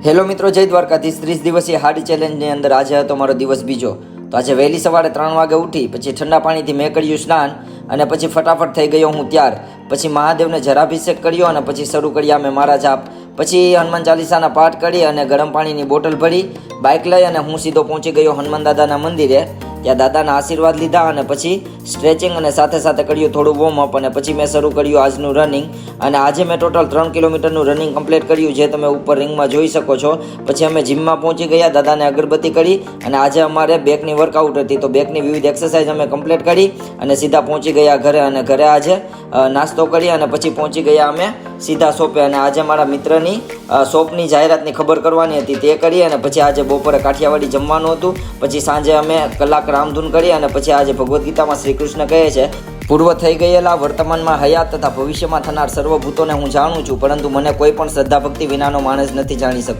Hello મિત્રો, જય દ્વારકાધીશ। 30 દિવસીય હાર્ડ ચેલેન્જની અંદર આજે હતો મારો દિવસ બીજો। તો આજે વહેલી સવારે 3 વાગે ઉઠી, પછી ઠંડા પાણીથી મેં કર્યું સ્નાન અને પછી ફટાફટ થઈ ગયો હું ત્યાર। પછી મહાદેવને જળાભિષેક કર્યો અને પછી શરૂ કર્યા અમે મારા જાપ। પછી હનુમાન ચાલીસાના પાઠ કરી અને ગરમ પાણીની બોટલ ભરી બાઇક લઈ અને હું સીધો પહોંચી ગયો હનુમાન દાદાના મંદિરે। ત્યાં દાદાના આશીર્વાદ લીધા અને પછી સ્ટ્રેચિંગ અને સાથે સાથે કર્યું થોડું વોર્મઅપ અને પછી મેં શરૂ કર્યું આજનું રનિંગ। અને આજે મેં ટોટલ 3 કિલોમીટરનું રનિંગ કમ્પ્લીટ કર્યું, જે તમે ઉપર રિંગમાં જોઈ શકો છો। પછી અમે જીમમાં પહોંચી ગયા, દાદાને અગરબત્તી કરી અને આજે અમારે બેકની વર્કઆઉટ હતી, તો બેકની વિવિધ એક્સરસાઇઝ અમે કમ્પ્લીટ કરી અને સીધા પહોંચી ગયા ઘરે। અને ઘરે આજે નાસ્તો કરી અને પછી પહોંચી ગયા અમે સીધા શોપે। અને આજે મારા મિત્રની શોપની જાહેરાતની ખબર કરવાની હતી, તે કરી અને પછી આજે બપોરે કાઠિયાવાડી જમવાનું હતું। પછી સાંજે અમે કલાક રામધૂન કરી અને પછી આજે ભગવદ્ ગીતામાં શ્રી કૃષ્ણ કહે છે, પૂર્વ થઈ ગયેલા, વર્તમાનમાં હયાત તથા ભવિષ્યમાં થનાર સર્વભૂતોને હું જાણું છું, પરંતુ મને કોઈ પણ શ્રદ્ધા ભક્તિ વિનાનો માણસ નથી જાણી શકતો।